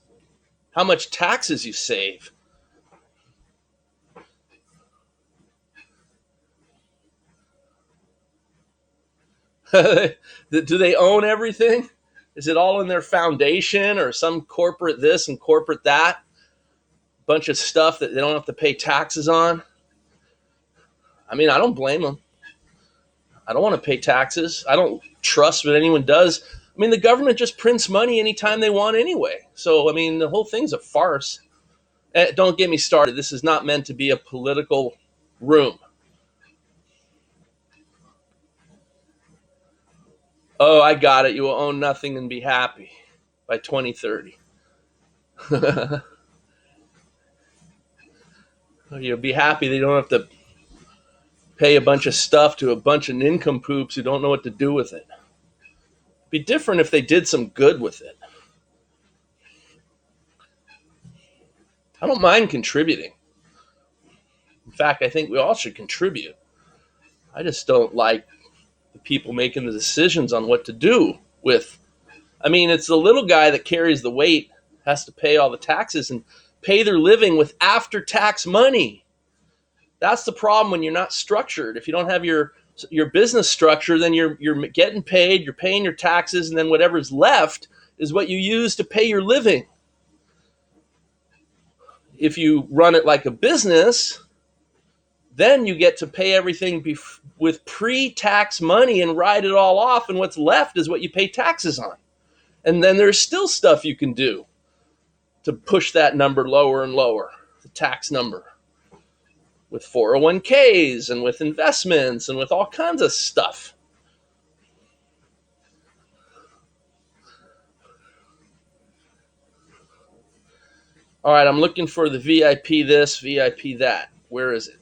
how much taxes you save. Do they own everything? Is it all in their foundation or some corporate this and corporate that? Bunch of stuff that they don't have to pay taxes on? I mean, I don't blame them. I don't want to pay taxes. I don't trust what anyone does. I mean, the government just prints money anytime they want anyway. So, I mean, the whole thing's a farce. Don't get me started. This is not meant to be a political room. Oh, I got it. You will own nothing and be happy by 2030. You'll be happy they don't have to pay a bunch of stuff to a bunch of nincompoops who don't know what to do with it. It'd be different if they did some good with it. I don't mind contributing. In fact, I think we all should contribute. I just don't like the people making the decisions on what to do with I mean, it's the little guy that carries the weight, has to pay all the taxes and pay their living with after-tax money. That's the problem when you're not structured. If you don't have your business structure, then you're getting paid, you're paying your taxes, and then whatever's left is what you use to pay your living. If you run it like a business, then you get to pay everything with pre-tax money and write it all off, and what's left is what you pay taxes on. And then there's still stuff you can do to push that number lower and lower, the tax number, with 401ks and with investments and with all kinds of stuff. All right, I'm looking for the VIP this, VIP that. Where is it?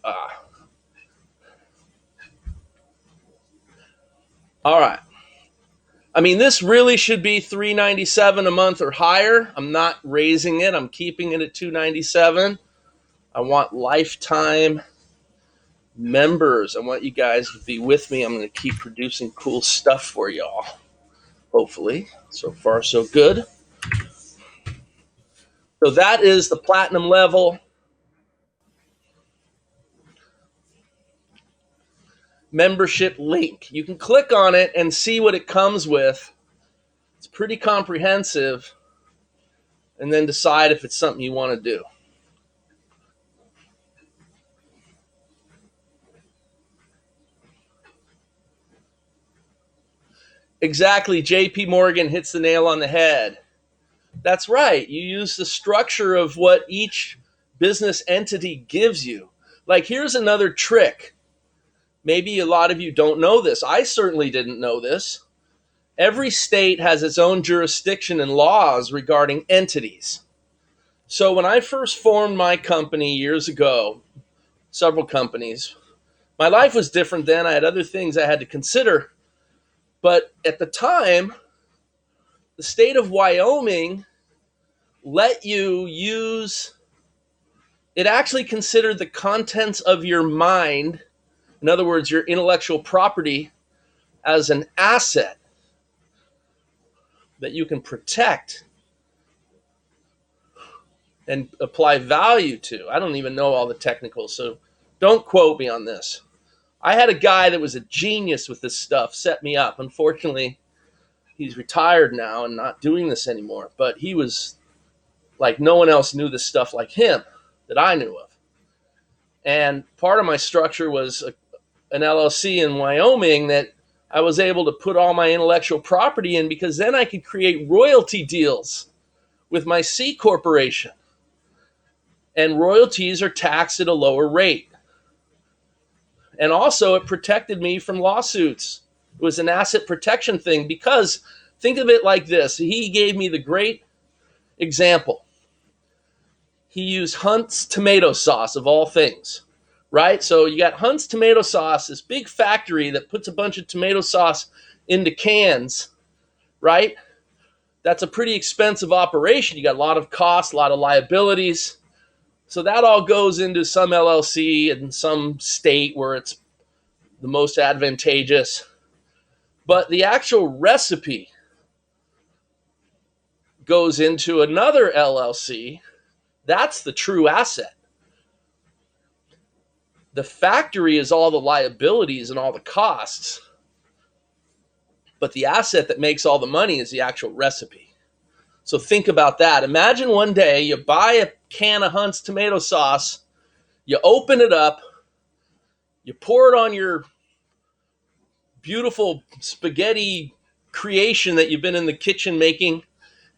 All right. I mean, this really should be $397 a month or higher. I'm not raising it. I'm keeping it at $297. I want lifetime members. I want you guys to be with me. I'm going to keep producing cool stuff for y'all. Hopefully. So far, so good. So that is the platinum level. Membership link. You can click on it and see what it comes with. It's pretty comprehensive. And then decide if it's something you want to do. Exactly. JP Morgan hits the nail on the head. That's right. You use the structure of what each business entity gives you. Like, here's another trick. Maybe a lot of you don't know this. I certainly didn't know this. Every state has its own jurisdiction and laws regarding entities. So when I first formed my company years ago, several companies, my life was different then. I had other things I had to consider. But at the time, the state of Wyoming let you use, it actually considered the contents of your mind, in other words, your intellectual property, as an asset that you can protect and apply value to. I don't even know all the technicals, so don't quote me on this. I had a guy that was a genius with this stuff set me up. Unfortunately, he's retired now and not doing this anymore, but he was like, no one else knew this stuff like him that I knew of. And part of my structure was an LLC in Wyoming that I was able to put all my intellectual property in, because then I could create royalty deals with my C corporation. And royalties are taxed at a lower rate. And also, it protected me from lawsuits. It was an asset protection thing, because think of it like this. He gave me the great example. He used Hunt's tomato sauce, of all things, right? So you got Hunt's tomato sauce, this big factory that puts a bunch of tomato sauce into cans, right? That's a pretty expensive operation. You got a lot of costs, a lot of liabilities. So that all goes into some LLC in some state where it's the most advantageous. But the actual recipe goes into another LLC. That's the true asset. The factory is all the liabilities and all the costs. But the asset that makes all the money is the actual recipe. So think about that. Imagine one day you buy a can of Hunt's tomato sauce, you open it up, you pour it on your beautiful spaghetti creation that you've been in the kitchen making,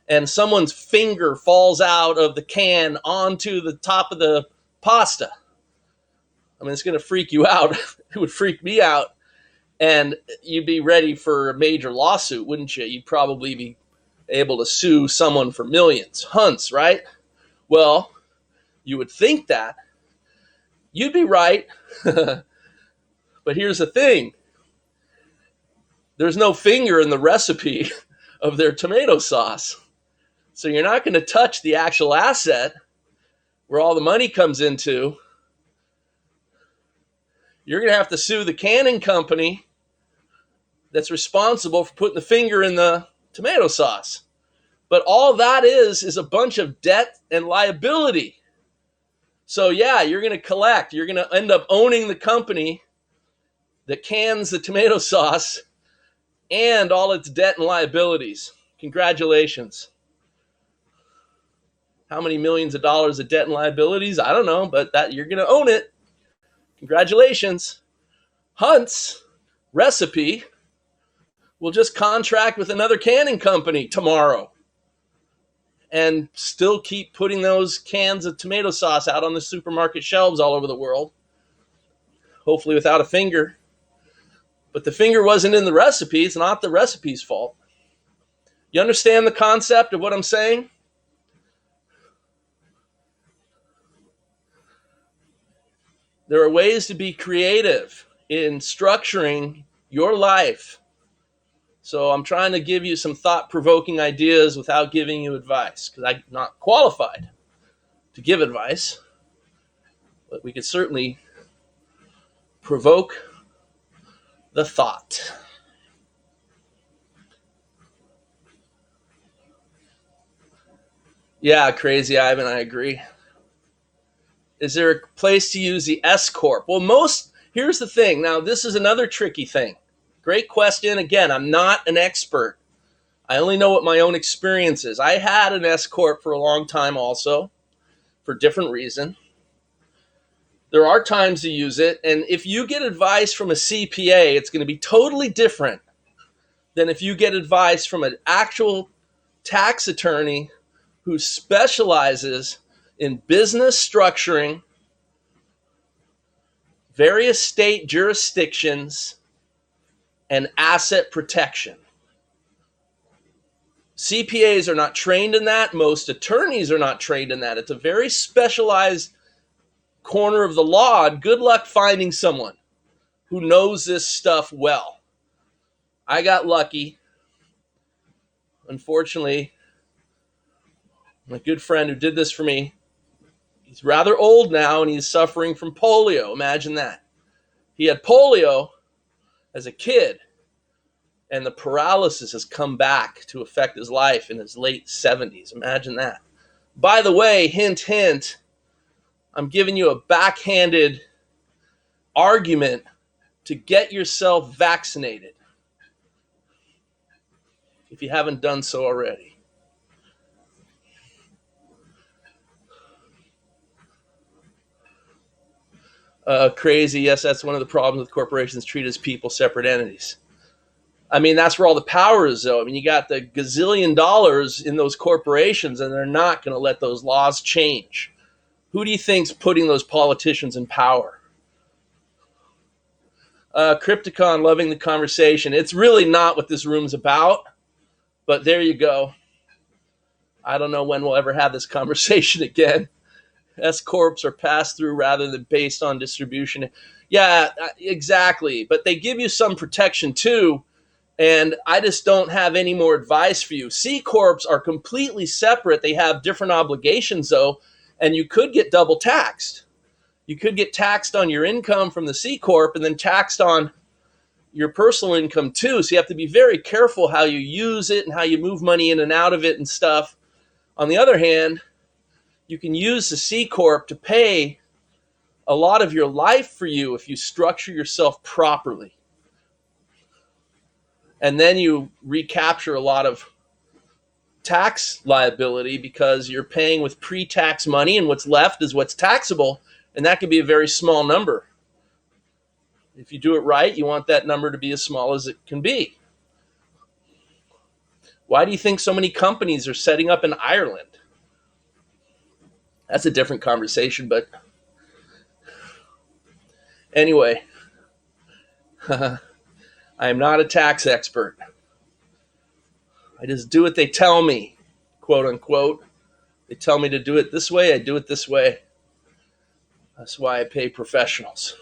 and someone's finger falls out of the can onto the top of the pasta. I mean, it's going to freak you out. It would freak me out. And you'd be ready for a major lawsuit, wouldn't you? You'd probably be able to sue someone for millions. Hunt's, right? Well, you would think that. You'd be right. But here's the thing. There's no finger in the recipe of their tomato sauce. So you're not going to touch the actual asset where all the money comes into. You're going to have to sue the canning company that's responsible for putting the finger in the tomato sauce. But all that is a bunch of debt and liability. So yeah, you're going to collect. You're going to end up owning the company that cans the tomato sauce and all its debt and liabilities. Congratulations. How many millions of dollars of debt and liabilities? I don't know, but that you're going to own it. Congratulations. Hunt's recipe will just contract with another canning company tomorrow and still keep putting those cans of tomato sauce out on the supermarket shelves all over the world, hopefully without a finger. But the finger wasn't in the recipe. It's not the recipe's fault. You understand the concept of what I'm saying? There are ways to be creative in structuring your life. So I'm trying to give you some thought-provoking ideas without giving you advice, because I'm not qualified to give advice. But we could certainly provoke the thought. Yeah, crazy Ivan, I agree. Is there a place to use the S Corp? Well, here's the thing. Now, this is another tricky thing. Great question. Again, I'm not an expert. I only know what my own experience is. I had an S Corp for a long time also, for different reason. There are times to use it, and if you get advice from a CPA, it's going to be totally different than if you get advice from an actual tax attorney who specializes in business structuring, various state jurisdictions, and asset protection. CPAs are not trained in that. Most attorneys are not trained in that. It's a very specialized corner of the law, and good luck finding someone who knows this stuff well. I got lucky. Unfortunately, my good friend who did this for me, he's rather old now and he's suffering from polio. Imagine that. He had polio as a kid, and the paralysis has come back to affect his life in his late 70s. Imagine that. By the way, hint, hint, I'm giving you a backhanded argument to get yourself vaccinated if you haven't done so already. Crazy. Yes, that's one of the problems with corporations treated as people, separate entities. I mean, that's where all the power is, though. I mean, you got the gazillion dollars in those corporations, and they're not going to let those laws change. Who do you think's putting those politicians in power? Crypticon, loving the conversation. It's really not what this room's about, but there you go. I don't know when we'll ever have this conversation again. S corps are passed through rather than based on distribution. Yeah, exactly. But they give you some protection too. And I just don't have any more advice for you. C corps are completely separate. They have different obligations though, and you could get double taxed. You could get taxed on your income from the C corp and then taxed on your personal income too. So you have to be very careful how you use it and how you move money in and out of it and stuff. On the other hand, you can use the C Corp to pay a lot of your life for you if you structure yourself properly. And then you recapture a lot of tax liability because you're paying with pre-tax money, and what's left is what's taxable, and that can be a very small number. If you do it right, you want that number to be as small as it can be. Why do you think so many companies are setting up in Ireland? That's a different conversation, but anyway, I am not a tax expert. I just do what they tell me, quote unquote. They tell me to do it this way, I do it this way. That's why I pay professionals.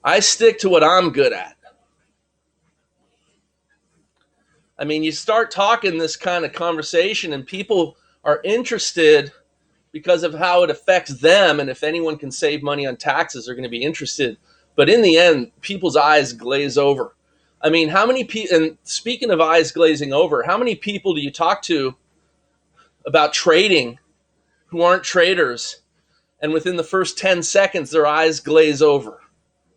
I stick to what I'm good at. I mean, you start talking this kind of conversation and people are interested because of how it affects them. And if anyone can save money on taxes, they're going to be interested. But in the end, people's eyes glaze over. I mean, how many people, and speaking of eyes glazing over, how many people do you talk to about trading who aren't traders, and within the first 10 seconds, their eyes glaze over?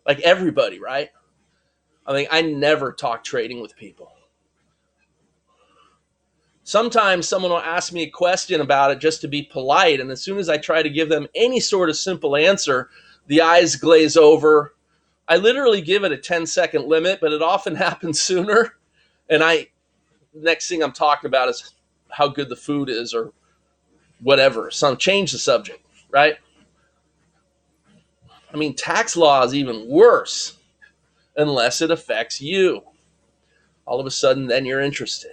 Like everybody, right? I mean, I never talk trading with people. Sometimes someone will ask me a question about it just to be polite, and as soon as I try to give them any sort of simple answer, the eyes glaze over. I literally give it a 10-second limit, but it often happens sooner. And next thing I'm talking about is how good the food is or whatever. So change the subject, right? I mean, tax law is even worse unless it affects you. All of a sudden, then you're interested.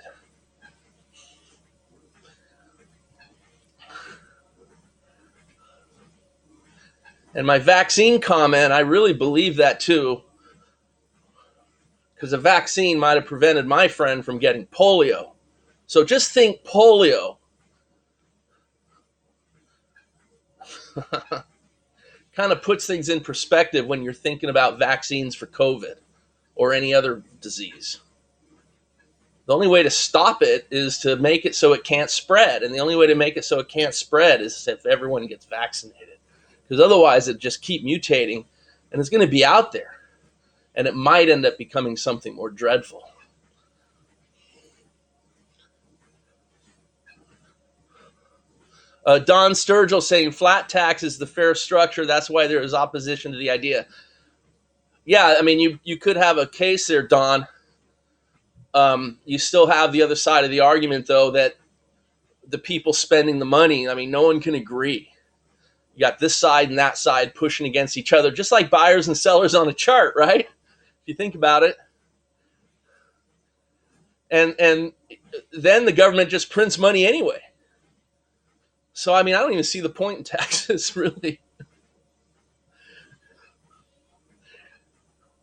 And my vaccine comment, I really believe that too, because a vaccine might have prevented my friend from getting polio. So just think polio. Kind of puts things in perspective when you're thinking about vaccines for COVID or any other disease. The only way to stop it is to make it so it can't spread. And the only way to make it so it can't spread is if everyone gets vaccinated. Because otherwise it just keep mutating and it's going to be out there. And it might end up becoming something more dreadful. Don Sturgill saying flat tax is the fair structure. That's why there is opposition to the idea. Yeah, I mean, you could have a case there, Don. You still have the other side of the argument, though, that the people spending the money, I mean, no one can agree. You got this side and that side pushing against each other, just like buyers and sellers on a chart, right? If you think about it. And then the government just prints money anyway. So, I mean, I don't even see the point in taxes, really.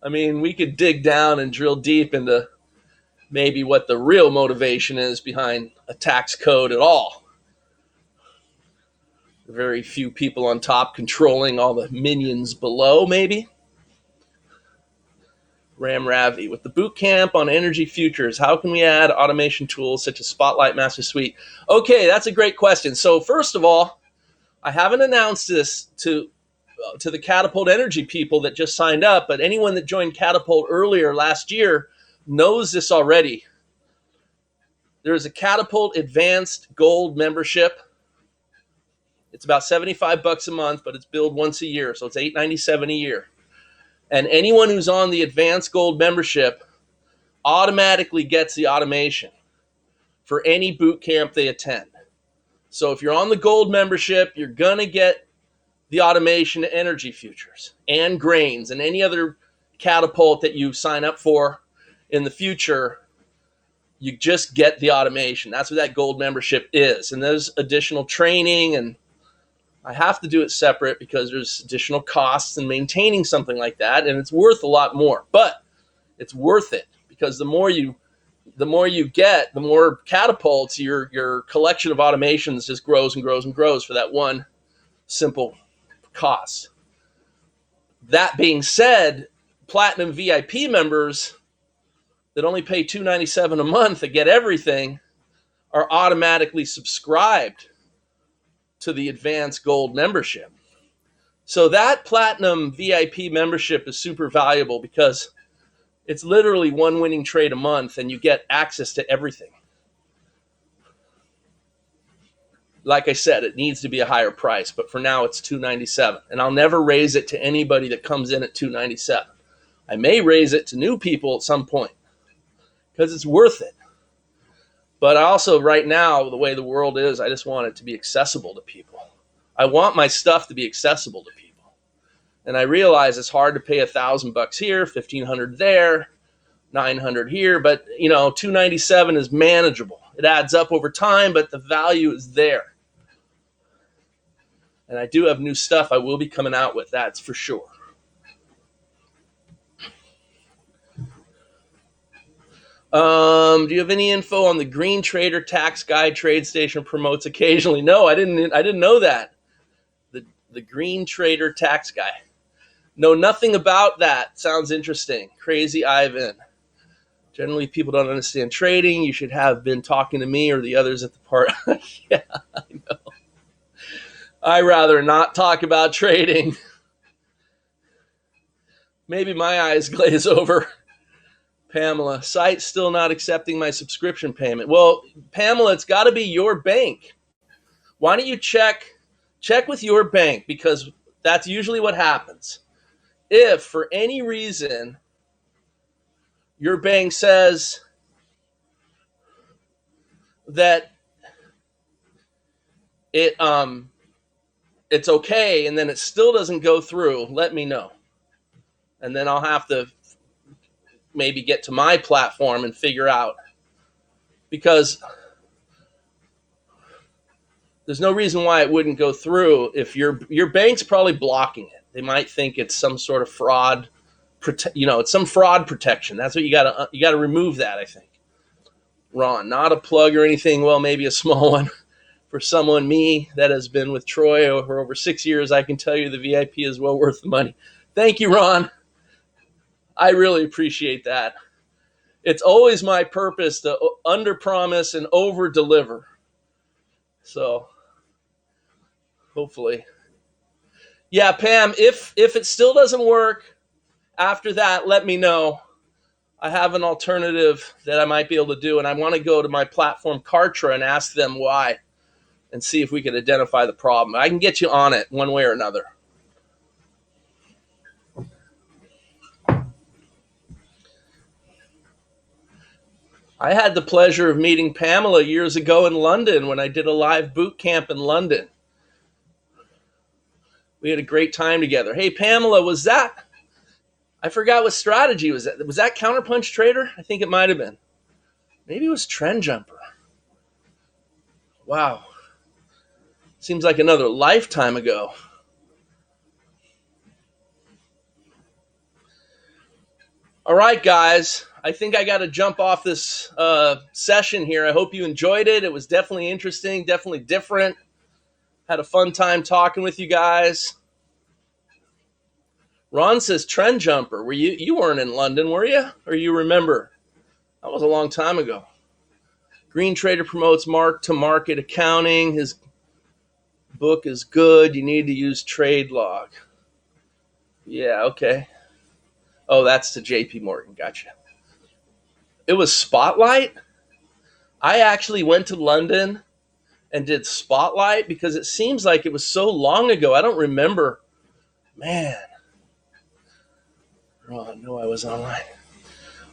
I mean, we could dig down and drill deep into maybe what the real motivation is behind a tax code at all. Very few people on top controlling all the minions below, maybe. Ram Ravi, with the boot camp on energy futures, how can we add automation tools such as Spotlight Master Suite? Okay, that's a great question. So first of all, I haven't announced this to the Catapult Energy people that just signed up, but anyone that joined Catapult earlier last year knows this already. There's a Catapult Advanced Gold membership. It's about $75 a month, but it's billed once a year, so it's $897 a year. And anyone who's on the Advanced Gold membership automatically gets the automation for any boot camp they attend. So if you're on the Gold membership, you're going to get the automation to energy futures and grains and any other Catapult that you sign up for in the future. You just get the automation. That's what that Gold membership is. And there's additional training, and I have to do it separate because there's additional costs in maintaining something like that, and it's worth a lot more. But it's worth it because the more you get, the more catapults, your collection of automations just grows and grows and grows for that one simple cost. That being said, Platinum VIP members that only pay $297 a month that get everything are automatically subscribed to the Advanced Gold membership. So that Platinum VIP membership is super valuable because it's literally one winning trade a month and you get access to everything. Like I said, it needs to be a higher price, but for now it's $297, and I'll never raise it to anybody that comes in at $297. I may raise it to new people at some point because it's worth it. But also right now, the way the world is, I just want it to be accessible to people. I want my stuff to be accessible to people. And I realize it's hard to pay $1,000 here, $1,500 there, $900 here, but $297 is manageable. It adds up over time, but the value is there. And I do have new stuff I will be coming out with, that's for sure. Do you have any info on the Green Trader Tax Guide TradeStation promotes occasionally? No, I didn't know that. The Green Trader Tax Guide. Know nothing about that. Sounds interesting. Crazy Ivan. Generally, people don't understand trading. You should have been talking to me or the others at the party. Yeah, I know. I rather not talk about trading. Maybe my eyes glaze over. Pamela, site's still not accepting my subscription payment. Well, Pamela, it's got to be your bank. Why don't you check with your bank, because that's usually what happens. If for any reason your bank says that it's okay and then it still doesn't go through, let me know. And then I'll have to maybe get to my platform and figure out, because there's no reason why it wouldn't go through if your bank's probably blocking it. They might think it's some sort of fraud, it's some fraud protection. That's what you got to remove that, I think. Ron, not a plug or anything. Well, maybe a small one. For someone, me, that has been with Troy for over 6 years, I can tell you the VIP is well worth the money. Thank you, Ron. I really appreciate that. It's always my purpose to under-promise and over-deliver. So, hopefully. Yeah, Pam, if it still doesn't work after that, let me know. I have an alternative that I might be able to do, and I want to go to my platform, Kartra, and ask them why, and see if we can identify the problem. I can get you on it one way or another. I had the pleasure of meeting Pamela years ago in London when I did a live boot camp in London. We had a great time together. Hey, Pamela, was that? I forgot what strategy was that. Was that Counterpunch Trader? I think it might have been. Maybe it was Trend Jumper. Wow. Seems like another lifetime ago. All right, guys. I think I got to jump off this session here. I hope you enjoyed it. It was definitely interesting, definitely different. Had a fun time talking with you guys. Ron says Trend Jumper. Were you weren't in London, were you? Or you remember? That was a long time ago. Green Trader promotes mark-to-market accounting. His book is good. You need to use Trade Log. Yeah, okay. Oh, that's to JP Morgan. Gotcha. It was Spotlight? I actually went to London and did Spotlight because it seems like it was so long ago. I don't remember. Man. Oh, I know I was online.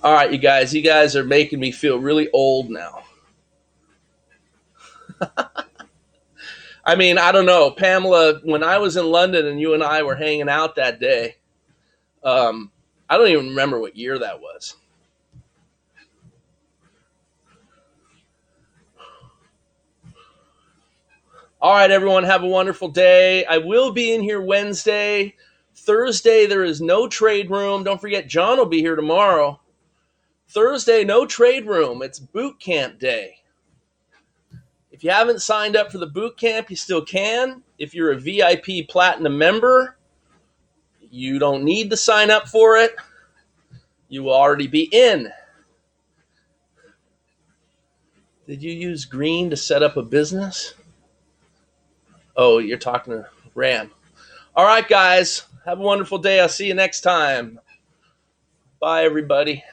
All right, you guys are making me feel really old now. I mean, I don't know. Pamela, when I was in London and you and I were hanging out that day, I don't even remember what year that was. All right, everyone, have a wonderful day. I will be in here Wednesday. Thursday, there is no trade room. Don't forget, John will be here tomorrow. Thursday, no trade room. It's boot camp day. If you haven't signed up for the boot camp, you still can. If you're a VIP Platinum member, you don't need to sign up for it. You will already be in. Did you use green to set up a business? Oh, you're talking to Ram. All right, guys. Have a wonderful day. I'll see you next time. Bye, everybody.